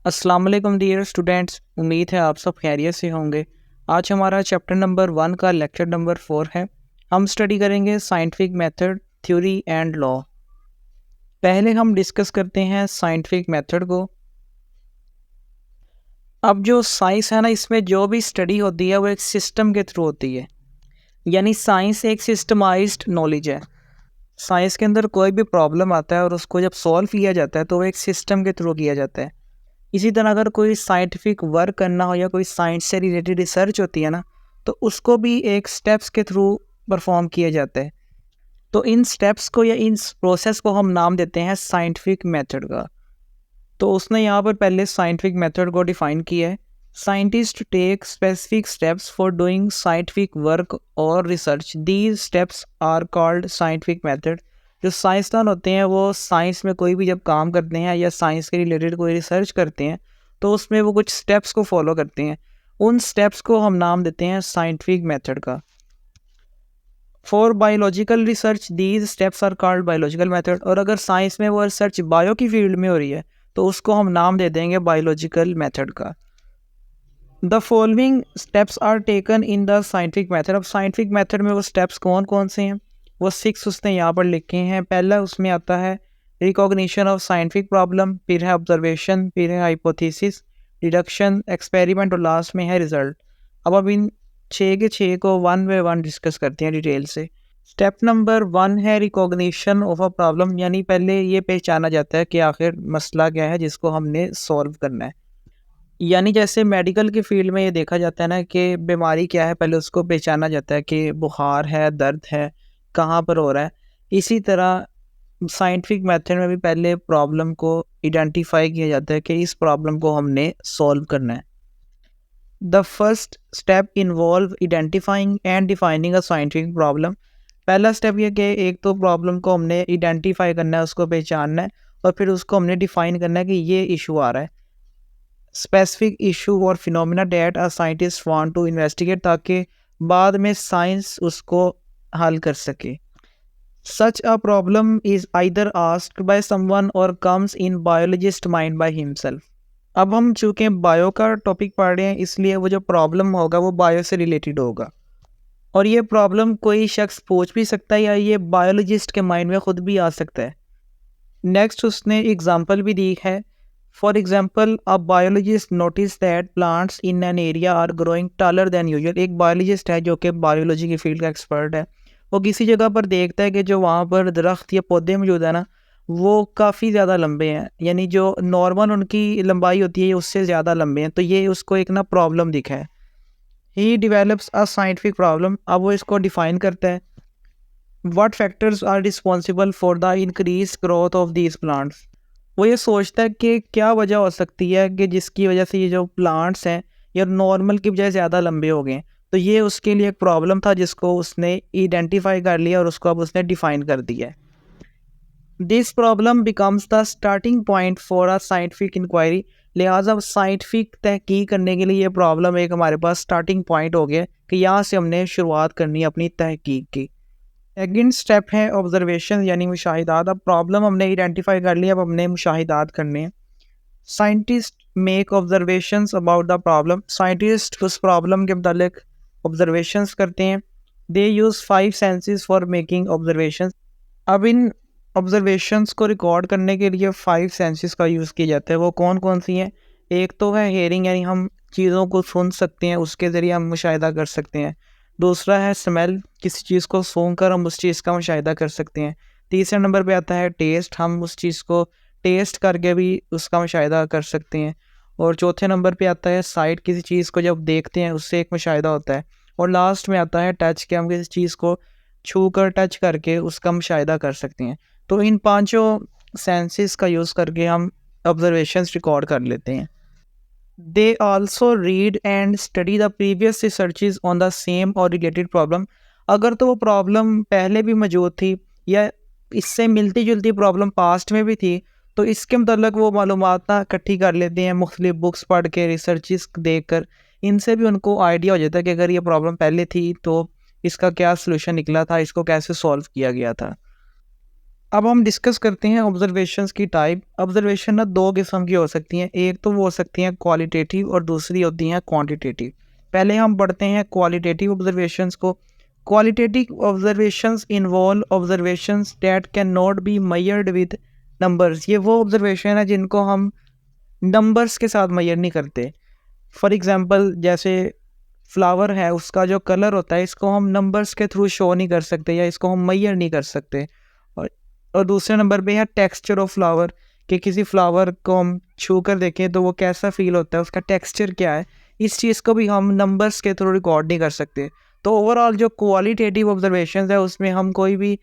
अस्सलाम वालेकुम dear students, उम्मीद है आप सब खैरियत से होंगे। आज हमारा चैप्टर नंबर 1 का लेक्चर नंबर 4 है। हम स्टडी करेंगे scientific method, theory and law. पहले हम डिस्कस करते हैं साइंटिफिक मेथड को। अब जो साइंस है ना, इसमें जो भी स्टडी होती है वो एक सिस्टम के थ्रू होती है, यानी साइंस एक सिस्टमाइज्ड नॉलेज है। साइंस के अंदर कोई भी प्रॉब्लम आता है और उसको जब सॉल्व किया जाता है तो वो एक सिस्टम के थ्रू किया जाता है। इसी तरह अगर कोई साइंटिफिक वर्क करना हो या कोई साइंस से रिलेटेड रिसर्च होती है ना, तो उसको भी एक स्टेप्स के थ्रू परफॉर्म किया जाता है। तो इन स्टेप्स को या इन प्रोसेस को हम नाम देते हैं साइंटिफिक मेथड का। तो उसने यहाँ पर पहले साइंटिफिक मेथड को डिफाइन किया है। Scientist take specific steps for doing scientific work और research, these steps are called scientific method. जो साइंसदान होते हैं वो साइंस में कोई भी जब काम करते हैं या साइंस के रिलेटेड कोई रिसर्च करते हैं तो उसमें वो कुछ स्टेप्स को फॉलो करते हैं। उन स्टेप्स को हम नाम देते हैं साइंटिफिक मेथड का। For biological research these steps are called biological method. और अगर साइंस में वो रिसर्च बायो की फील्ड में हो रही है तो उसको हम नाम दे देंगे बायोलॉजिकल मेथड का। The following steps are taken in the scientific method. अब साइंटिफिक मेथड में वो स्टेप्स कौन कौन से हैं, वो 6 उसने यहाँ पर लिखे हैं। पहला उसमें आता है रिकॉग्निशन ऑफ साइंटिफिक प्रॉब्लम, फिर है ऑब्जर्वेशन, फिर है हाइपोथेसिस, डिडक्शन, एक्सपेरिमेंट और लास्ट में है रिजल्ट। अब इन 6 के 6 को 1 बाय 1 डिस्कस करते हैं डिटेल से। स्टेप नंबर 1 है रिकॉग्निशन ऑफ अ प्रॉब्लम, यानी पहले ये पहचाना जाता है कि आखिर मसला क्या है जिसको हमने सॉल्व करना है। यानी जैसे मेडिकल की फील्ड में ये देखा जाता है ना कि बीमारी क्या है, पहले उसको पहचाना जाता है कि बुखार है, दर्द है, कहाँ पर हो रहा है। इसी तरह साइंटिफिक मेथड में भी पहले प्रॉब्लम को आइडेंटिफाई किया जाता है कि इस प्रॉब्लम को हमने सॉल्व करना है। The first step involve identifying and defining a scientific problem. पहला स्टेप ये कि एक तो प्रॉब्लम को हमने आइडेंटिफाई करना है, उसको पहचानना है और फिर उसको हमने डिफाइन करना है कि ये इशू आ रहा है। स्पेसिफिक इशू और phenomena that a scientist want to investigate, ताकि बाद में साइंस उसको हल कर सके। Such a problem is either asked by someone or comes in biologist mind by himself. अब हम चूँकि बायो का टॉपिक पढ़ रहे हैं इसलिए वो जो प्रॉब्लम होगा वो बायो से रिलेटेड होगा, और ये प्रॉब्लम कोई शख्स पूछ भी सकता है या ये बायोलॉजिस्ट के माइंड में खुद भी आ सकता है। नेक्स्ट उसने एग्जांपल भी दी है। For example a biologist notice that plants in an area are growing taller than usual. एक बायोलॉजिस्ट है जो कि बायोलॉजी की फील्ड का एक्सपर्ट है, वो किसी जगह पर देखता है कि जो वहाँ पर दरख्त या पौधे मौजूद है ना, वो काफ़ी ज़्यादा लंबे हैं, यानी जो नॉर्मल उनकी लंबाई होती है उससे ज़्यादा लंबे हैं। तो ये उसको एक ना प्रॉब्लम दिखा है। He develops a scientific problem. अब वो इसको डिफाइन करता है। What factors are responsible for the increase growth of these plants. वो ये सोचता है कि क्या वजह हो सकती है कि जिसकी वजह से ये जो प्लांट्स हैं ये नॉर्मल की बजाय ज़्यादा लंबे हो गए। तो ये उसके लिए एक प्रॉब्लम था जिसको उसने आइडेंटिफाई कर लिया और उसको अब उसने डिफाइन कर दिया है। This problem becomes the starting point for a scientific inquiry. लिहाजा साइंटिफिक तहकीक करने के लिए ये प्रॉब्लम एक हमारे पास स्टार्टिंग पॉइंट हो गया कि यहाँ से हमने शुरुआत करनी है अपनी तहकीक की। सेकंड स्टेप है ऑब्जर्वेशन, यानी मुशाहिदात। अब प्रॉब्लम हमने आइडेंटिफाई कर लिया, अब हमने मुशाहिदात करने हैं। Scientist make observations about the problem. Scientist उस प्रॉब्लम के मुतालिक ऑब्जर्वेशंस करते हैं। They use 5 senses for making observations. अब इन ऑब्जर्वेशंस को रिकॉर्ड करने के लिए 5 सेंसेस का यूज़ किया जाता है। वो कौन कौन सी हैं? एक तो है हेयरिंग, यानी हम चीज़ों को सुन सकते हैं, उसके ज़रिए हम मुशाहिदा कर सकते हैं। दूसरा है स्मेल, किसी चीज़ को सूंघ कर हम उस चीज़ का मुशाहिदा कर सकते हैं। तीसरे नंबर पे आता है टेस्ट, हम उस चीज़ को टेस्ट करके भी उसका मुशाहिदा कर सकते हैं। और चौथे नंबर पे आता है साइट, किसी चीज़ को जब देखते हैं उससे एक मुशाहिदा होता है। और लास्ट में आता है टच, कि हम किसी चीज़ को छू कर टच करके उसका मुशाहिदा कर सकते हैं। तो इन पांचों सेंसेस का यूज़ करके हम ऑब्जर्वेशंस रिकॉर्ड कर लेते हैं। They also read and study the previous researches on the same और रिलेटेड प्रॉब्लम। अगर तो वो प्रॉब्लम पहले भी मौजूद थी या इससे मिलती जुलती प्रॉब्लम पास्ट में भी थी, तो इसके मतलब वो मालूमात ना इकट्ठी कर लेते हैं मुख्तलिफ बुक्स पढ़ के, रिसर्चेस देख कर। इनसे भी उनको आइडिया हो जाता है कि अगर ये प्रॉब्लम पहले थी तो इसका क्या सलूशन निकला था, इसको कैसे सॉल्व किया गया था। अब हम डिस्कस करते हैं ऑब्जर्वेशंस की टाइप। ऑब्जर्वेशन ना दो किस्म की हो सकती हैं, एक तो वो हो सकती हैं क्वालिटेटिव और दूसरी होती हैं क्वांटिटेटिव। पहले हम पढ़ते हैं क्वालिटेटिव ऑब्जर्वेशंस को। Qualitative observations involve observations that can not be measured with numbers. ये वो ऑब्जर्वेशन है जिनको हम नंबर्स के साथ मेजर नहीं करते। फॉर एग्जांपल जैसे फ्लावर है, उसका जो कलर होता है इसको हम नंबर्स के थ्रू शो नहीं कर सकते या इसको हम मेजर नहीं कर सकते। और दूसरे नंबर पे है टेक्सचर ऑफ फ्लावर, कि किसी फ्लावर को हम छू कर देखें तो वो कैसा फील होता है, उसका टेक्सचर क्या है, इस चीज़ को भी हम नंबर्स के थ्रू रिकॉर्ड नहीं कर सकते। तो ओवरऑल जो क्वालिटेटिव ऑब्जर्वेशन है उसमें हम कोई भी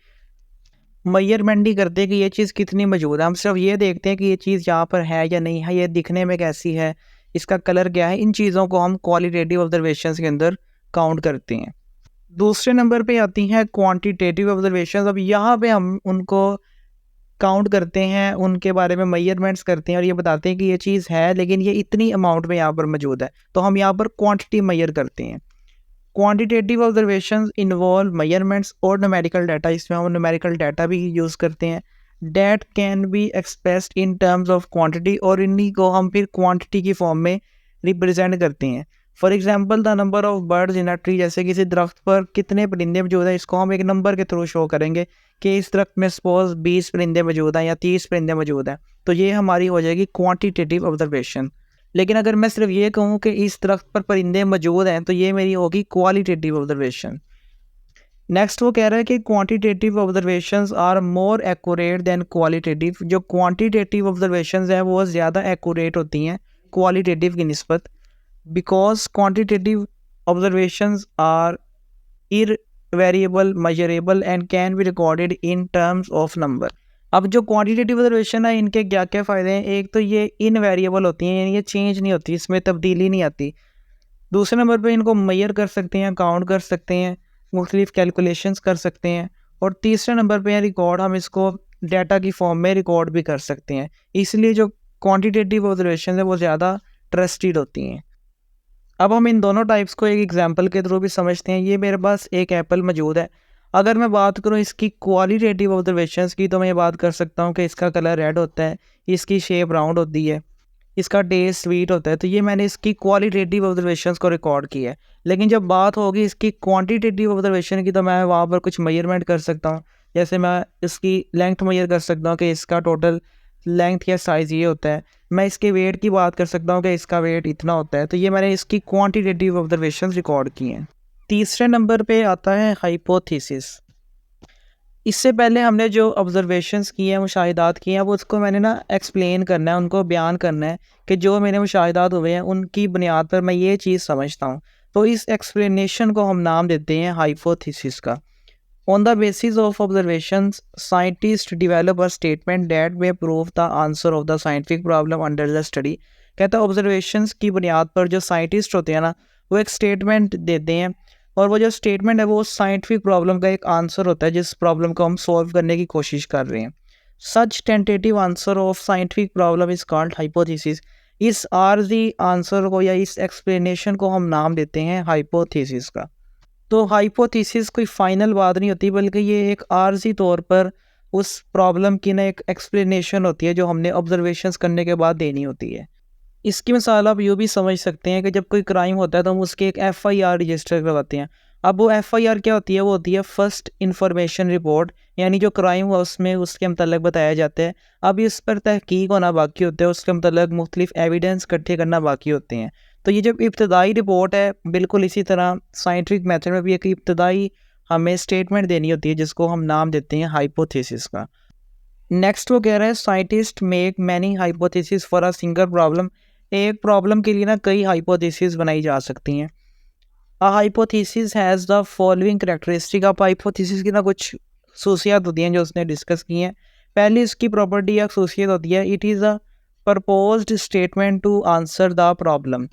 मेजरमेंट नहीं करते कि ये चीज़ कितनी मौजूद है, हम सिर्फ ये देखते हैं कि ये चीज़ यहाँ पर है या नहीं है, ये दिखने में कैसी है, इसका कलर क्या है। इन चीज़ों को हम क्वालिटेटिव ऑब्जर्वेशन के अंदर काउंट करते हैं। दूसरे नंबर पे आती हैं क्वांटिटेटिव ऑब्जर्वेशन। अब यहाँ पे हम उनको काउंट करते हैं, उनके बारे में मेजरमेंट्स करते हैं और ये बताते हैं कि ये चीज़ है लेकिन ये इतनी अमाउंट में यहाँ पर मौजूद है, तो हम यहाँ पर क्वांटिटी मेजर करते हैं। क्वांटिटेटिव ऑब्जर्वेशंस इन्वॉल्व मेजरमेंट्स और न्यूमेरिकल डाटा। इसमें हम न्यूमेरिकल डाटा भी यूज़ करते हैं। That can be expressed in terms of quantity, और इन्हीं को हम फिर क्वांटिटी की फॉर्म में रिप्रेजेंट करते हैं। For example the number of birds in a tree, जैसे किसी दरख्त पर कितने परिंदे मौजूद हैं, इसको हम एक नंबर के थ्रू शो करेंगे कि इस दरख्त में सपोज 20 परिंदे मौजूद हैं या 30 परिंदे मौजूद हैं, तो ये हमारी हो जाएगी क्वांटिटेटिव ऑब्जर्वेशन। लेकिन अगर मैं सिर्फ ये कहूँ कि इस दरख्त पर परिंदे मौजूद हैं तो ये मेरी होगी क्वालिटेटिव ऑब्जर्वेशन। नेक्स्ट वो कह रहा है कि quantitative observations are more accurate than qualitative. जो क्वांटिटेटिव ऑब्जर्वेशंस हैं वो ज़्यादा एक्यूरेट होती हैं क्वालिटेटिव की निस्बत, because quantitative observations are invariable, measurable and can be recorded in terms of number. अब जो क्वांटिटेटिव ऑब्जर्वेशन है इनके क्या क्या फ़ायदे हैं, एक तो ये इनवेरिएबल होती हैं, यानी ये चेंज नहीं होती, इसमें तब्दीली नहीं आती। दूसरे नंबर पे इनको मेजर कर सकते हैं, काउंट कर सकते हैं, मुख्तलिफ कैलकुलेशंस कर सकते हैं। और तीसरे नंबर पे रिकॉर्ड, हम इसको डाटा की फॉर्म में रिकॉर्ड भी कर सकते हैं। इसलिए जो क्वांटिटेटिव ऑब्जर्वेशन है वो ज़्यादा ट्रस्टेड होती हैं। अब हम इन दोनों टाइप्स को एक एग्जांपल के थ्रू भी समझते हैं। ये मेरे पास एक एप्पल मौजूद है। अगर मैं बात करूँ इसकी क्वालिटेटिव ऑब्जर्वेशंस की, तो मैं ये बात कर सकता हूँ कि इसका कलर रेड होता है, इसकी शेप राउंड होती है, इसका टेस्ट स्वीट होता है। तो ये मैंने इसकी क्वालिटेटिव ऑब्जर्वेशंस को रिकॉर्ड किया है। लेकिन जब बात होगी इसकी क्वांटिटेटिव ऑब्जर्वेशन की, तो मैं वहाँ पर कुछ मेजरमेंट कर सकता हूँ। जैसे मैं इसकी लेंथ मेजर कर सकता हूँ कि इसका टोटल लेंथ या साइज़ ये होता है। मैं इसके वेट की बात कर सकता हूँ कि इसका वेट इतना होता है। तो ये मैंने इसकी क्वांटिटेटिव ऑब्जर्वेशंस रिकॉर्ड किए हैं। तीसरे नंबर पे आता है हाइपोथेसिस। इससे पहले हमने जो ऑब्जर्वेशंस किए हैं, मुशाहिदात किए हैं, वो उसको मैंने ना एक्सप्लेन करना है, उनको बयान करना है कि जो मेरे मुशाहिदात हुए हैं उनकी बुनियाद पर मैं ये चीज़ समझता हूँ। तो इस एक्सप्लेनेशन को हम नाम देते हैं हाइपोथेसिस का। On the basis of observations scientist develop a statement that may prove the answer of the scientific problem under the study. कहता है ऑब्जर्वेशंस की बुनियाद पर जो साइंटिस्ट होते हैं ना, वो एक स्टेटमेंट देते हैं, और वो जो स्टेटमेंट है वो साइंटिफिक प्रॉब्लम का एक आंसर होता है जिस प्रॉब्लम को हम सॉल्व करने की कोशिश कर रहे हैं। Such tentative answer of scientific problem is called hypothesis. इस आर्जी आंसर को या इस एक्सप्लेनेशन को हम नाम देते हैं हाइपोथेसिस का। तो हाइपोथेसिस कोई फाइनल बात नहीं होती, बल्कि ये एक आर्जी तौर पर उस प्रॉब्लम की ना एक एक्सप्लेनेशन होती है जो हमने ऑब्जर्वेशंस करने के बाद देनी होती है। इसकी मिसाल आप यूँ भी समझ सकते हैं कि जब कोई क्राइम होता है तो हम उसके एक एफआईआर रजिस्टर करवाते हैं। अब वो एफआईआर क्या होती है, वो होती है फर्स्ट इंफॉर्मेशन रिपोर्ट, यानी जो क्राइम हुआ उसमें उसके मतलब बताया जाता है। अब इस पर तहकीक होना बाकी होता है, उसके मतलब मुख्तलिफ एविडेंस इकट्ठे करना बाकी होते हैं। तो ये जब इब्तदाई रिपोर्ट है, बिल्कुल इसी तरह साइंटिफिक मेथड में भी एक इब्तदाई हमें स्टेटमेंट देनी होती है जिसको हम नाम देते हैं हाइपोथेसिस का। नेक्स्ट वो कह रहा है scientist make many hypothesis for a single problem. एक प्रॉब्लम के लिए ना कई हाइपोथेसिस बनाई जा सकती हैं। A hypothesis has the following characteristic. अब हाइपोथेसिस की ना कुछ खसूसियात होती हैं जो उसने डिस्कस की हैं। पहली इसकी प्रॉपर्टी या खसूसियत होती है, it is a proposed statement to answer the problem.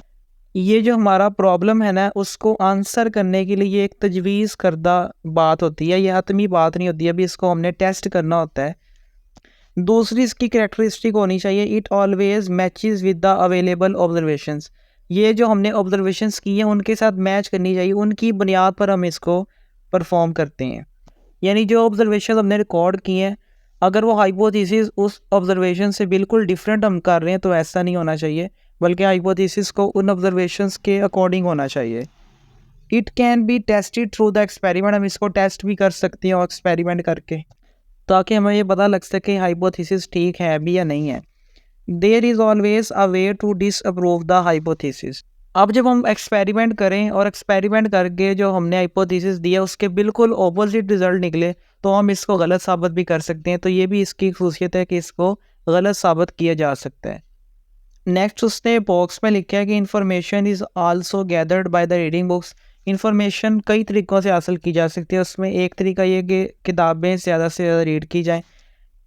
ये जो हमारा प्रॉब्लम है ना, उसको आंसर करने के लिए ये एक तजवीज़ करदा बात होती है, ये हतमी बात नहीं होती है, अभी इसको हमने टेस्ट करना होता है। दूसरी इसकी कैरेक्टरिस्टिक होनी चाहिए, it always matches with the available observations. ये जो हमने ऑब्जर्वेशंस की हैं उनके साथ मैच करनी चाहिए, उनकी बुनियाद पर हम इसको परफॉर्म करते हैं। यानी जो ऑब्जर्वेशन हमने रिकॉर्ड किए हैं अगर वो हाइपोथेसिस उस ऑब्जर्वेशन से बिल्कुल डिफरेंट हम कर रहे हैं तो ऐसा नहीं होना चाहिए, बल्कि हाइपोथेसिस को उन ऑब्जर्वेशंस के अकॉर्डिंग होना चाहिए। It can be tested through the experiment, हम इसको टेस्ट भी कर सकते हैं और एक्सपेरिमेंट करके, ताकि हमें ये पता लग सके हाइपोथेसिस ठीक है भी या नहीं है। There is always a way to disapprove the hypothesis. अब जब हम एक्सपेरिमेंट करें और एक्सपेरिमेंट करके जो हमने हाइपोथेसिस दिया उसके बिल्कुल ऑपोजिट रिजल्ट निकले, तो हम इसको गलत साबित भी कर सकते हैं। तो ये भी इसकी खूसियत है कि इसको गलत साबित किया जा सकता है। नेक्स्ट उसने बॉक्स में लिखा है कि information is also gathered by the reading books. Information कई तरीक़ों से हासिल की जा सकती है, उसमें एक तरीका ये कि किताबें ज़्यादा से ज़्यादा रीड की जाएँ।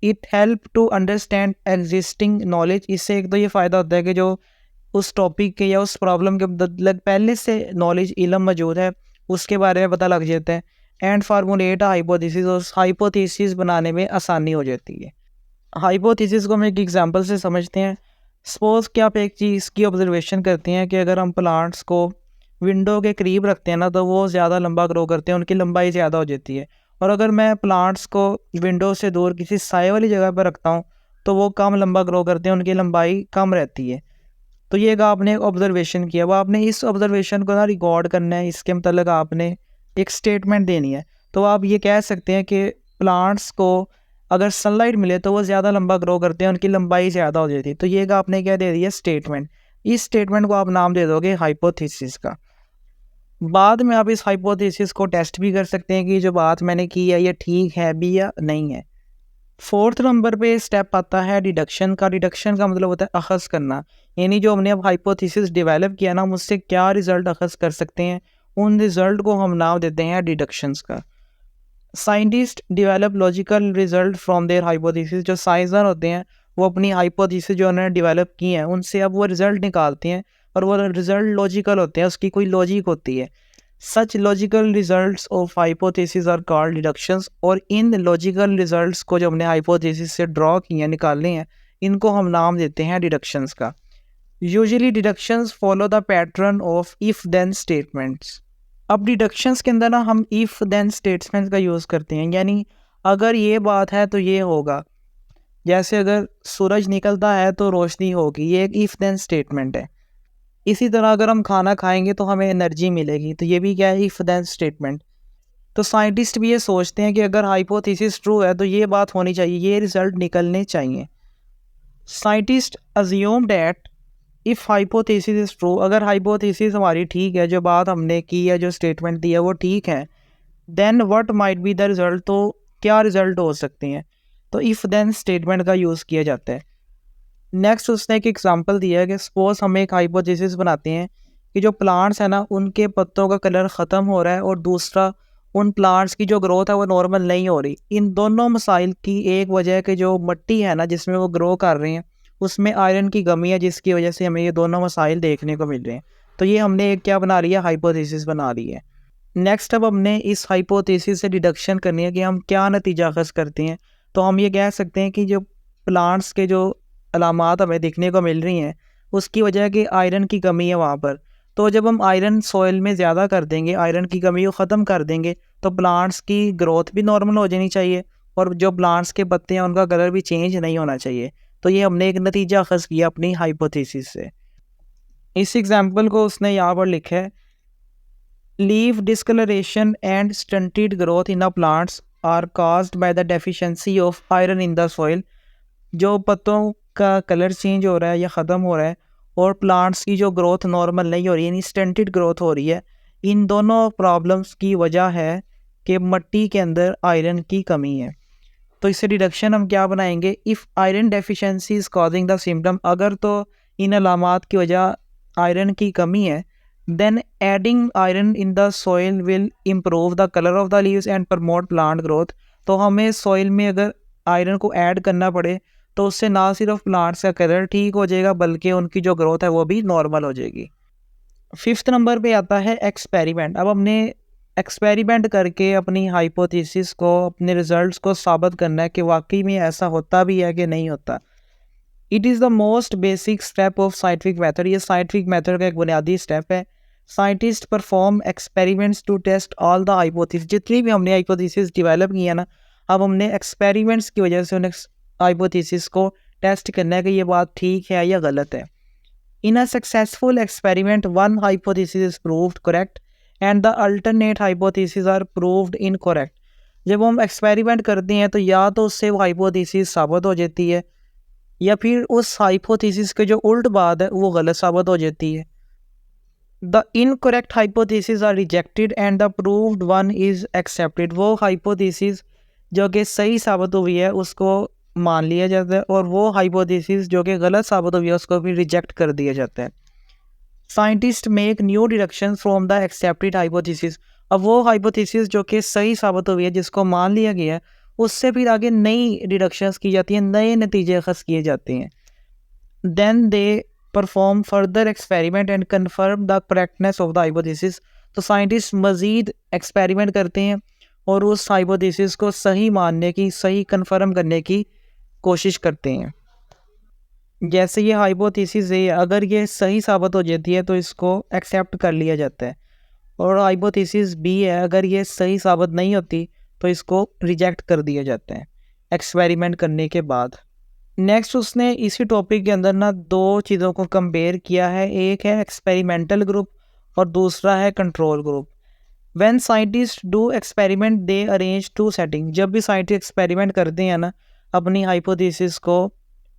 It help to understand existing knowledge. इससे एक तो ये फ़ायदा होता है कि जो उस टॉपिक के या उस प्रॉब्लम के मतलब पहले से नॉलेज इल्म मौजूद है उसके बारे में पता लग जाता है। एंड फार्मूलेट हाइपोथेसिस, और हाइपोथेसिस बनाने में आसानी हो जाती है। हाइपोथेसिस को हम एक एग्जांपल से समझते हैं। सपोज़ कि आप एक चीज़ की ऑब्जर्वेशन करते हैं कि अगर हम प्लांट्स को विंडो के करीब रखते हैं ना, तो वो ज़्यादा लंबा ग्रो करते हैं, उनकी लंबाई ज़्यादा हो जाती है। और अगर मैं प्लांट्स को विंडो से दूर किसी साए वाली जगह पर रखता हूँ तो वो कम लंबा ग्रो करते हैं, उनकी लंबाई कम रहती है। तो ये एक आपने ऑब्जर्वेशन किया, वो आपने इस ऑब्जर्वेशन को ना रिकॉर्ड करना है, इसके मतलब आपने एक स्टेटमेंट देनी है। तो आप ये कह सकते हैं कि प्लांट्स को अगर सनलाइट मिले तो वो ज़्यादा लंबा ग्रो करते हैं, उनकी लंबाई ज़्यादा हो जाती है। तो ये एक आपने क्या दे दिया, स्टेटमेंट। इस स्टेटमेंट को आप नाम दे दोगे हाइपोथेसिस का। बाद में आप इस हाइपोथेसिस को टेस्ट भी कर सकते हैं कि जो बात मैंने की है ये ठीक है भी या नहीं है। फोर्थ नंबर पे स्टेप आता है डिडक्शन का। डिडक्शन का मतलब होता है अखज़ करना, यानी जो हमने अब हाइपोथेसिस डेवलप किया ना, मुझसे क्या रिज़ल्ट अखज़ कर सकते हैं, उन रिज़ल्ट को हम नाम देते हैं डिडक्शंस का। Scientist develop logical result from their hypothesis. जो साइंसदान होते हैं वो अपनी हाइपोथेसिस जो उन्होंने डेवलप की हैं उनसे अब वो रिज़ल्ट निकालते हैं, और वो रिज़ल्ट लॉजिकल होते हैं, उसकी कोई लॉजिक होती है। Such logical results of hypothesis are called deductions. और इन लॉजिकल रिजल्ट्स को जो हमने हाइपोथेसिस से ड्रॉ किए हैं, निकाले हैं, इनको हम नाम देते हैं डिडक्शंस का। Usually deductions follow the pattern of if then statements. अब डिडक्शंस के अंदर ना हम इफ़ देन स्टेटमेंट्स का यूज़ करते हैं, यानी अगर ये बात है तो ये होगा। जैसे अगर सूरज निकलता है तो रोशनी होगी, ये एक इफ़ देन स्टेटमेंट है। इसी तरह अगर हम खाना खाएंगे तो हमें एनर्जी मिलेगी, तो ये भी क्या है, इफ़ देन स्टेटमेंट। तो साइंटिस्ट भी ये सोचते हैं कि अगर हाइपोथेसिस ट्रू है तो ये बात होनी चाहिए, ये रिजल्ट निकलने चाहिए। Scientist assume that if hypothesis is true, अगर हाइपोथेसिस हमारी ठीक है, जो बात हमने की है, जो स्टेटमेंट दी है वो ठीक है, then what might be the result, तो क्या रिज़ल्ट हो सकते हैं। तो इफ़ देन स्टेटमेंट का यूज़ किया जाता है। नेक्स्ट उसने एक एग्जांपल दिया है कि सपोज हम एक हाइपोथेसिस बनाते हैं कि जो प्लांट्स है ना उनके पत्तों का कलर ख़त्म हो रहा है, और दूसरा उन प्लांट्स की जो ग्रोथ है वो नॉर्मल नहीं हो रही। इन दोनों मसाइल की एक वजह कि जो मिट्टी है ना जिसमें वो ग्रो कर रहे हैं उसमें आयरन की कमी है, जिसकी वजह से हमें ये दोनों मसाइल देखने को मिल रहे हैं। तो ये हमने एक क्या बना लिया, हाइपोथेसिस बना ली है। नेक्स्ट अब हमने इस हाइपोथेसिस से डिडक्शन करनी है कि हम क्या नतीजा अखज़ करते हैं। तो हम ये कह सकते हैं कि जो प्लांट्स के जो अलामात हमें देखने को मिल रही हैं उसकी वजह कि आयरन की कमी है वहाँ पर। तो जब हम आयरन सॉइल में ज़्यादा कर देंगे, आयरन की कमी को ख़त्म कर देंगे, तो प्लांट्स की ग्रोथ भी नॉर्मल हो जानी चाहिए, और जो प्लांट्स के पत्ते हैं उनका कलर भी चेंज नहीं होना चाहिए। तो ये हमने एक नतीजा अखज़ किया अपनी हाइपोथेसिस से। इस एग्जाम्पल को उसने यहाँ पर लिखा है, leaf discoloration and stunted growth in a plants are caused by the deficiency of iron in the soil. जो पत्तों का कलर चेंज हो रहा है या ख़त्म हो रहा है, और प्लांट्स की जो ग्रोथ नॉर्मल नहीं हो रही है, यानी स्टंटेड ग्रोथ हो रही है, इन दोनों प्रॉब्लम्स की वजह है कि मिट्टी के अंदर आयरन की कमी है। तो इससे डिडक्शन हम क्या बनाएंगे, if iron deficiency is causing the symptom, अगर तो इन अलामात की वजह आयरन की कमी है, then adding iron in the soil will improve the colour of the leaves and promote plant growth. तो हमें सॉइल में अगर आयरन को ऐड करना पड़े तो उससे ना सिर्फ प्लांट्स का कलर ठीक हो जाएगा बल्कि उनकी जो ग्रोथ है वो भी नॉर्मल हो जाएगी। फिफ्थ नंबर पे आता है एक्सपेरिमेंट। अब हमने एक्सपेरिमेंट करके अपनी हाइपोथेसिस को, अपने रिजल्ट्स को साबित करना है कि वाकई में ऐसा होता भी है कि नहीं होता। It is the most basic step of scientific method. ये साइंटिफिक मेथड का एक बुनियादी स्टेप है। Scientist perform experiments to test all the hypothesis. जितनी भी हमने हाइपोथेसिस डेवलप की है ना, अब हमने एक्सपेरिमेंट्स की वजह से उन हाइपोथेसिस को टेस्ट करना है कि ये बात ठीक है या गलत है। In a successful experiment one hypothesis is proved correct and the alternate hypothesis are proved incorrect. जब हम एक्सपेरिमेंट करते हैं तो या तो उससे वो हाइपोथेसिस साबित हो जाती है या फिर उस हाइपोथेसिस के जो उल्ट बात है वो गलत साबित हो जाती है। The incorrect hypothesis are rejected and the proved one is accepted. वो हाइपोथेसिस जो कि सही साबित हुई है उसको मान लिया जाता है और वो हाइपोथेसिस जो कि गलत साबित हुई है उसको भी रिजेक्ट कर दिया जाता है। Scientist make new deduction from the accepted hypothesis. अब वो हाइपोथेसिस जो कि सही साबित हुई है जिसको मान लिया गया है उससे फिर आगे नई डिडक्शंस की जाती हैं, नए नतीजे अखज़ किए जाते हैं। Then they perform further experiment and confirm the correctness of the hypothesis. तो साइंटिस्ट मज़ीद एक्सपेरिमेंट करते हैं और उस हाइपोथेसिस को सही मानने की, सही कन्फर्म करने की कोशिश करते हैं। जैसे ये हाइपोथेसिस है, अगर ये सही साबित हो जाती है तो इसको एक्सेप्ट कर लिया जाता है, और हाइपोथेसिस बी है, अगर ये सही साबित नहीं होती तो इसको रिजेक्ट कर दिया जाता है एक्सपेरिमेंट करने के बाद। नेक्स्ट उसने इसी टॉपिक के अंदर ना दो चीज़ों को कंपेयर किया है, एक है एक्सपेरिमेंटल ग्रुप और दूसरा है control group. When scientist do experiment they arrange two setting. जब भी साइंटिस्ट एक्सपेरिमेंट करते हैं ना अपनी हाइपोथेसिस को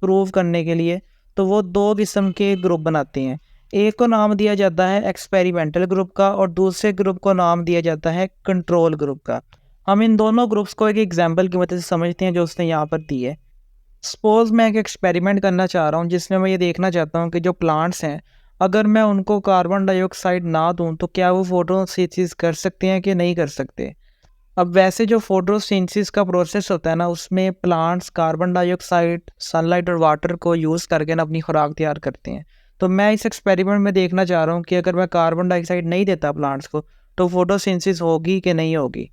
प्रूव करने के लिए, तो वो दो किस्म के ग्रुप बनाते हैं। एक को नाम दिया जाता है एक्सपेरिमेंटल ग्रुप का और दूसरे ग्रुप को नाम दिया जाता है कंट्रोल ग्रुप का। हम इन दोनों ग्रुप्स को एक एग्जाम्पल की मदद से समझते हैं जो उसने यहाँ पर दी है। सपोज़ मैं एक एक्सपेरिमेंट करना चाह रहा हूँ जिसमें मैं ये देखना चाहता हूँ कि जो प्लांट्स हैं अगर मैं उनको कार्बन डाइऑक्साइड ना दूँ तो क्या वो फोटोसिंथेसिस कर सकते हैं कि नहीं कर सकते। अब वैसे जो फोटोसिंथेसिस का प्रोसेस होता है ना उसमें प्लांट्स कार्बन डाइऑक्साइड, सनलाइट और वाटर को यूज़ करके ना अपनी खुराक तैयार करते हैं। तो मैं इस एक्सपेरिमेंट में देखना चाह रहा हूँ कि अगर मैं कार्बन डाइऑक्साइड नहीं देता प्लांट्स को तो फोटोसिंथेसिस होगी कि नहीं होगी।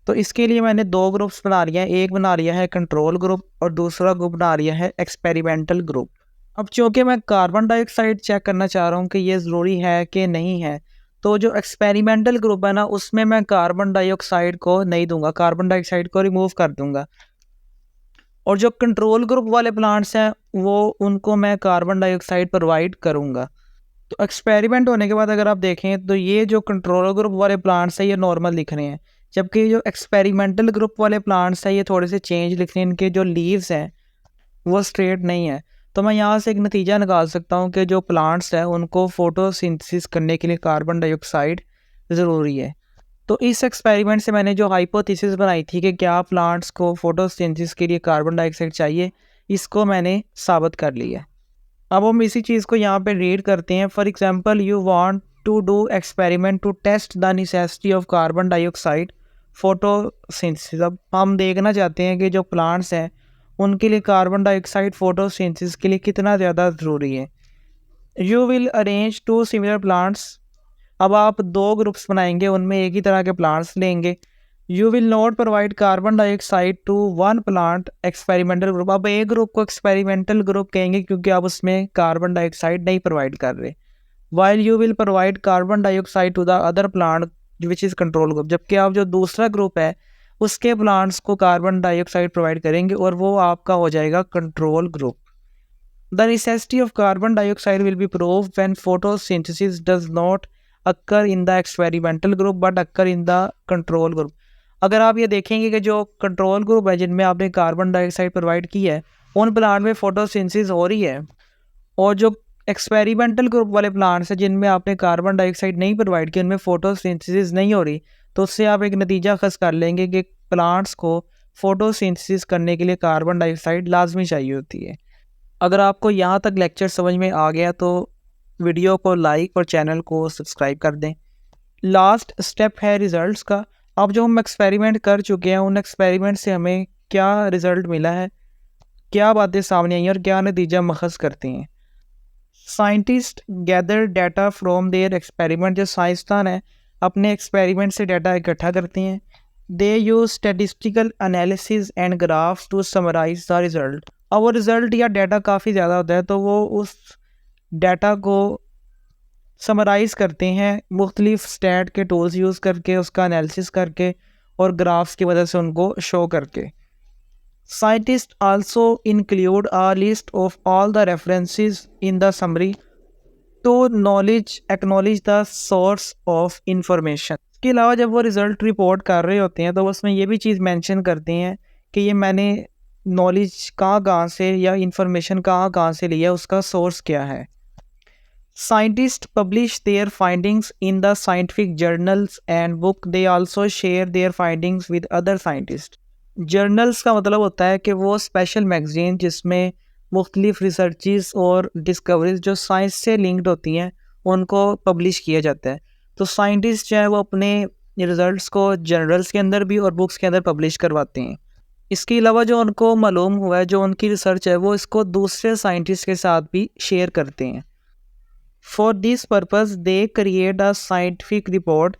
तो इसके लिए मैंने दो ग्रुप्स बना लिया है, एक बना लिया है कंट्रोल ग्रुप और दूसरा ग्रुप बना लिया है एक्सपेरिमेंटल ग्रुप। अब चूँकि मैं कार्बन डाइऑक्साइड चेक करना चाह रहा हूँ कि ये ज़रूरी है कि नहीं है, तो जो एक्सपेरिमेंटल ग्रुप है ना उसमें मैं कार्बन डाइऑक्साइड को नहीं दूंगा, कार्बन डाइऑक्साइड को रिमूव कर दूंगा। और जो कंट्रोल ग्रुप वाले प्लांट्स हैं वो उनको मैं कार्बन डाइऑक्साइड प्रोवाइड करूंगा। तो एक्सपेरिमेंट होने के बाद अगर आप देखें तो ये जो कंट्रोल ग्रुप वाले प्लांट्स हैं ये नॉर्मल दिख रहे हैं, जबकि जो एक्सपेरिमेंटल ग्रुप वाले प्लांट्स हैं ये थोड़े से चेंज लिख रहे हैं, इनके जो लीव्स हैं वो स्ट्रेट नहीं है। तो मैं यहाँ से एक नतीजा निकाल सकता हूँ कि जो प्लांट्स हैं उनको फोटोसिंथेसिस करने के लिए कार्बन डाइऑक्साइड ज़रूरी है। तो इस एक्सपेरिमेंट से मैंने जो हाइपोथेसिस बनाई थी कि क्या प्लांट्स को फोटोसिंथेसिस के लिए कार्बन डाइऑक्साइड चाहिए, इसको मैंने साबित कर लिया। अब हम इसी चीज़ को यहाँ पे रीड करते हैं। For example you want to do experiment to test the necessity of carbon dioxide photosynthesis. अब हम देखना चाहते हैं कि जो प्लांट्स हैं उनके लिए कार्बन डाइऑक्साइड फोटोसिंथेसिस के लिए कितना ज़्यादा ज़रूरी है। You will arrange two similar plants. अब आप दो ग्रुप्स बनाएंगे, उनमें एक ही तरह के प्लांट्स लेंगे। You will not provide carbon dioxide to one plant experimental group. अब एक ग्रुप को एक्सपेरिमेंटल ग्रुप कहेंगे क्योंकि आप उसमें कार्बन डाइऑक्साइड नहीं प्रोवाइड कर रहे। While you will provide carbon dioxide to the other plant which is control group. जबकि आप जो दूसरा ग्रुप है उसके प्लांट्स को कार्बन डाइऑक्साइड प्रोवाइड करेंगे और वो आपका हो जाएगा control group. The necessity of carbon dioxide will be proved when photosynthesis does not occur in the experimental group but occur in the control group. अगर आप ये देखेंगे कि जो कंट्रोल ग्रुप है जिनमें आपने कार्बन डाइऑक्साइड प्रोवाइड की है उन प्लांट में फोटोसिंथेसिस हो रही है, और जो एक्सपेरिमेंटल ग्रुप वाले प्लांट्स हैं जिनमें आपने कार्बन डाइऑक्साइड नहीं प्रोवाइड की उनमें फोटोसिंथेसिस नहीं हो रही, तो उससे आप एक नतीजा खस कर लेंगे कि प्लांट्स को फोटोसिंथेसिस करने के लिए कार्बन डाइऑक्साइड लाजमी चाहिए होती है। अगर आपको यहाँ तक लेक्चर समझ में आ गया तो वीडियो को लाइक और चैनल को सब्सक्राइब कर दें। लास्ट स्टेप है रिज़ल्ट्स का। अब जो हम एक्सपेरिमेंट कर चुके हैं उन एक्सपेरिमेंट से हमें क्या रिज़ल्ट मिला है, क्या बातें सामने आई और क्या नतीजा मखज़ करते हैं। Scientist gather data from their experiment. जो साइंसदान है अपने एक्सपेरिमेंट से डाटा इकट्ठा करते हैं। They use statistical analysis and graphs to summarise the result. अब वो रिज़ल्ट या डाटा काफ़ी ज़्यादा होता है तो वो उस डाटा को समराइज़ करते हैं मुख्तलिफ स्टैट के टूल्स यूज़ करके, उसका एनालिसिस करके, और ग्राफ्स की वजह से उनको शो करके। Scientist also include a list of all the references in the summary to knowledge acknowledge the source of information. इसके अलावा जब वो रिज़ल्ट रिपोर्ट कर रहे होते हैं तो उसमें ये भी चीज़ मेंशन करते हैं कि ये मैंने नॉलेज कहाँ से या इंफॉर्मेशन कहाँ से लिया, उसका सोर्स क्या है। Scientists publish their findings in the scientific journals and book. They also share their findings with other scientists. Journals का मतलब होता है कि वो स्पेशल मैगजीन जिसमें मुख्तलिफ रिसर्चेस और डिस्कवरीज जो साइंस से लिंक्ड होती हैं उनको पब्लिश किया जाता है। तो साइंटिस्ट जो है वो अपने रिजल्ट्स को जर्नल्स के अंदर भी और बुक्स के अंदर पब्लिश करवाते हैं। इसके अलावा जो उनको मालूम हुआ है, जो उनकी रिसर्च है, वो इसको दूसरे साइंटिस्ट के साथ भी शेयर करते हैं। For this purpose they create a scientific report.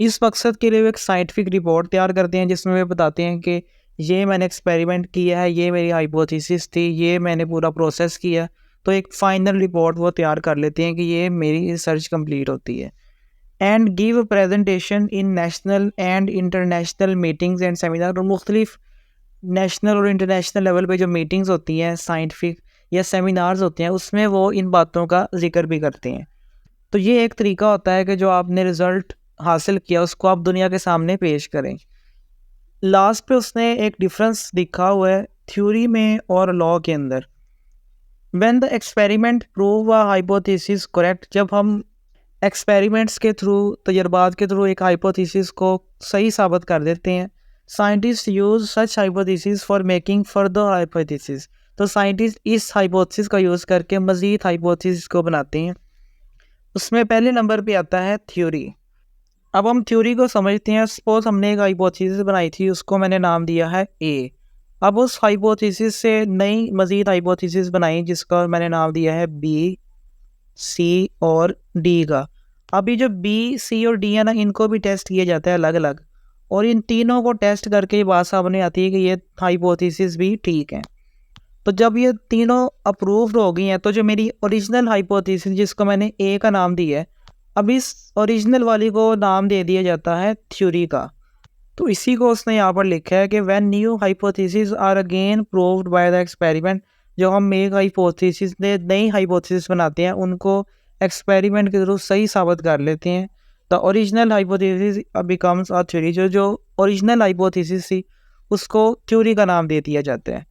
इस मकसद के लिए वो एक साइंटिफिक रिपोर्ट तैयार करते हैं जिसमें वे बताते हैं कि ये मैंने एक्सपेरिमेंट किया है, ये मेरी हाइपोथेसिस थी, ये मैंने पूरा प्रोसेस किया। तो एक फाइनल रिपोर्ट वो तैयार कर लेते हैं कि ये मेरी रिसर्च कंप्लीट होती है। And give presentation in national and international meetings and seminar. और मुख्तलिफ नेशनल और इंटरनेशनल लेवल पे जो मीटिंग्स होती हैं साइंटिफिक या सेमिनार्स होते हैं उसमें वो इन बातों का जिक्र भी करते हैं। तो ये एक तरीका होता है कि जो आपने रिज़ल्ट हासिल किया उसको आप दुनिया के सामने पेश करें। लास्ट पे उसने एक डिफरेंस दिखा हुआ है थ्योरी में और लॉ के अंदर। When the experiment prove a hypothesis correct, जब हम एक्सपेरिमेंट्स के थ्रू, तजर्बात के थ्रू एक हाइपोथेसिस को सही साबित कर देते हैं, scientist use such hypothesis for making further hypothesis. तो साइंटिस्ट इस हाइपोथेसिस का यूज़ करके मज़ीद हाइपोथेसिस को बनाते हैं। उसमें पहले नंबर पे आता है थ्योरी। अब हम थ्योरी को समझते हैं। सपोज हमने एक हाइपोथेसिस बनाई थी, उसको मैंने नाम दिया है ए। अब उस हाइपोथेसिस से नई मज़ीद हाइपोथेसिस बनाई जिसका मैंने नाम दिया है बी, सी और डी का। अभी जो बी, सी और डी है ना, इनको भी टेस्ट किया जाता है अलग अलग, और इन तीनों को टेस्ट करके ये बात सामने आती है कि ये हाइपोथेसिस भी ठीक है। तो जब ये तीनों अप्रूव्ड हो गई हैं तो जो मेरी ओरिजिनल हाइपोथेसिस जिसको मैंने ए का नाम दिया है, अब इस ओरिजिनल वाली को नाम दे दिया जाता है थ्योरी का। तो इसी को उसने यहाँ पर लिखा है कि when new hypothesis are again proved by the experiment. जो हम एक हाइपोथेसिस ने नई हाइपोथेसिस बनाते हैं उनको एक्सपेरिमेंट के थ्रू सही साबित कर लेते हैं। The original hypothesis becomes a theory. जो ओरिजिनल हाइपोथेसिस थी उसको थ्योरी का नाम दे दिया जाता है।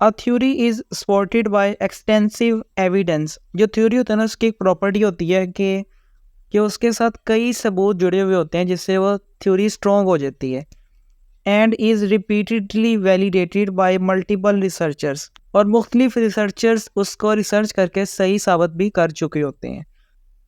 अ theory is supported by extensive evidence. जो थ्योरी होता है ना, उसकी एक प्रॉपर्टी होती है कि उसके साथ कई सबूत जुड़े हुए होते हैं जिससे वो थ्योरी स्ट्रॉन्ग हो जाती है। And is repeatedly validated bye multiple researchers. और मुख्तलिफ रिसर्चर्स उसको रिसर्च करके सही साबित भी कर चुके होते हैं।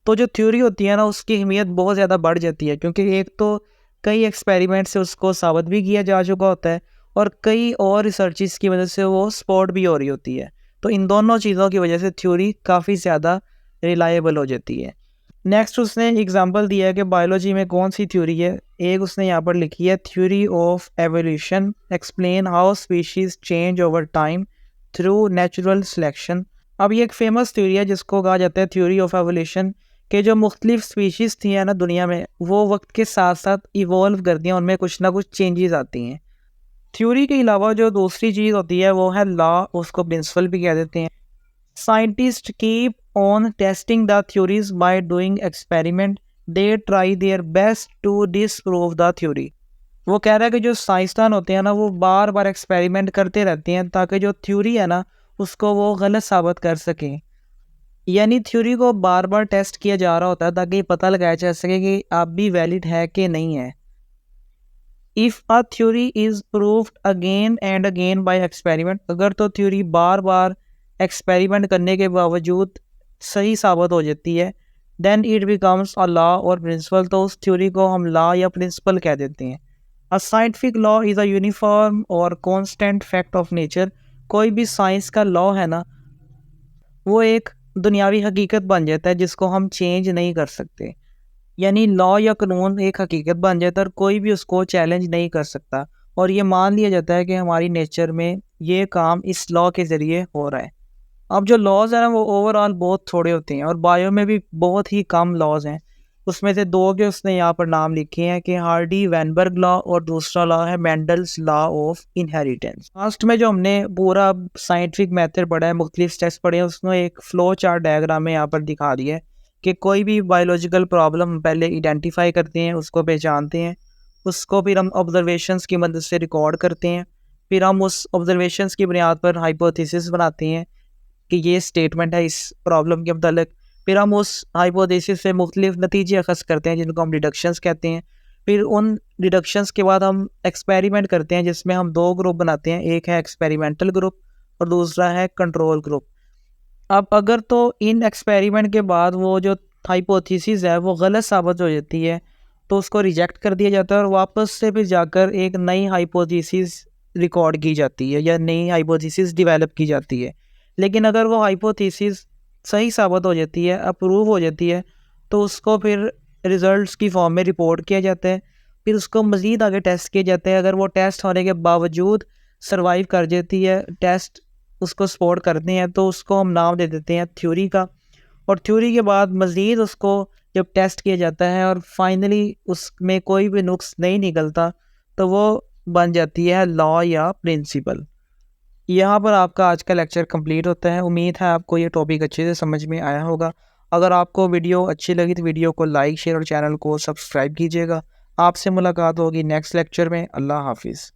तो जो थ्योरी होती है ना, उसकी अहमियत बहुत ज़्यादा बढ़ जाती है क्योंकि एक तो कई एक्सपेरिमेंट से उसको साबित भी किया जा चुका होता है और कई और रिसर्चेस की वजह से वो सपोर्ट भी हो रही होती है। तो इन दोनों चीज़ों की वजह से थ्योरी काफ़ी ज़्यादा रिलायबल हो जाती है। नेक्स्ट उसने एग्जांपल दिया है कि बायोलॉजी में कौन सी थ्योरी है। एक उसने यहाँ पर लिखी है theory of evolution explain how species change over time through natural selection. अब ये एक फेमस थ्योरी है जिसको कहा जाता है थ्योरी ऑफ एवोल्यूशन, कि जो मुख्तलिफ स्पीशीज़ थी है ना दुनिया में, वो वक्त के साथ साथ इवॉल्व करती हैं, उनमें कुछ ना कुछ चेंजेस आती हैं। थ्योरी के अलावा जो दूसरी चीज़ होती है वो है लॉ, उसको प्रिंसिपल भी कह देते हैं। Scientist keep on testing the theories by doing experiment. They try their best to disprove the theory. वो कह रहा है कि जो साइंसदान होते हैं ना, वो बार बार एक्सपेरिमेंट करते रहते हैं ताकि जो थ्योरी है ना उसको वो गलत साबित कर सकें। यानी थ्योरी को बार बार टेस्ट किया जा रहा होता है ताकि पता लगाया जा सके कि आप भी वैलिड है कि नहीं है। If a theory is proved again and again by experiment, अगर तो थ्योरी बार बार एक्सपेरिमेंट करने के बावजूद सही साबित हो जाती है, then it becomes a law और प्रिंसिपल। तो उस थ्योरी को हम लॉ या प्रिंसिपल कह देते हैं। A scientific law is a uniform और कॉन्स्टेंट फैक्ट ऑफ नेचर। कोई भी साइंस का लॉ है ना, वो एक दुनियावी हकीकत बन जाता है जिसको हम चेंज नहीं कर सकते। यानी लॉ या कानून एक हकीकत बन जाता है और कोई भी उसको चैलेंज नहीं कर सकता, और ये मान लिया जाता है कि हमारी नेचर में ये काम इस लॉ के ज़रिए हो रहा है। अब जो लॉज हैं ना वो ओवरऑल बहुत थोड़े होते हैं और बायो में भी बहुत ही कम लॉज हैं। उसमें से दो के उसने यहाँ पर नाम लिखे हैं कि हार्डी वैनबर्ग लॉ और दूसरा लॉ है Mendel's law of inheritance. Last में जो हमने पूरा साइंटिफिक मेथड पढ़ा है, मुख्तलिफ स्टेप्स पढ़े हैं, उसमें एक फ्लो चार्ट डायग्राम में यहाँ पर दिखा दिया है कि कोई भी बायोलॉजिकल प्रॉब्लम हम पहले आइडेंटिफाई करते हैं, उसको पहचानते हैं, उसको फिर हम ऑब्जर्वेशंस की मदद से रिकॉर्ड करते हैं, फिर हम उस ऑब्जर्वेशंस की बुनियाद पर हाइपोथेसिस बनाते हैं कि ये स्टेटमेंट है इस प्रॉब्लम के मतलब। फिर हम उस हाइपोथेसिस से मुख्तलिफ नतीजे अखज़ करते हैं जिनको हम डिडक्शंस कहते हैं। फिर उन डिडक्शंस के बाद हम एक्सपेरिमेंट करते हैं जिसमें हम दो ग्रुप बनाते हैं, एक है एक्सपेरिमेंटल ग्रुप और दूसरा है कंट्रोल ग्रुप। अब अगर तो इन एक्सपेरिमेंट के बाद वो जो हाइपोथेसिस है वो गलत साबित हो जाती है तो उसको रिजेक्ट कर दिया जाता है और वापस से फिर जाकर एक नई हाइपोथेसिस रिकॉर्ड की जाती है या नई हाइपोथेसिस डेवलप की जाती है। लेकिन अगर वो हाइपोथेसिस सही साबित हो जाती है, अप्रूव हो जाती है, तो उसको फिर रिज़ल्ट्स की फॉर्म में रिपोर्ट किया जाता है। फिर उसको मज़ीद आगे टेस्ट किए जाते हैं। अगर वो टेस्ट होने के बावजूद सर्वाइव कर जाती है, टेस्ट उसको सपोर्ट करते हैं, तो उसको हम नाम दे देते हैं थ्योरी का। और थ्योरी के बाद मज़ीद उसको जब टेस्ट किया जाता है और फाइनली उसमें कोई भी नुक्स नहीं निकलता तो वो बन जाती है लॉ या प्रिंसिपल। यहाँ पर आपका आज का लेक्चर कंप्लीट होता है। उम्मीद है आपको ये टॉपिक अच्छे से समझ में आया होगा। अगर आपको वीडियो अच्छी लगी तो वीडियो को लाइक, शेयर और चैनल को सब्सक्राइब कीजिएगा। आपसे मुलाकात होगी नेक्स्ट लेक्चर में। अल्लाह हाफिज़।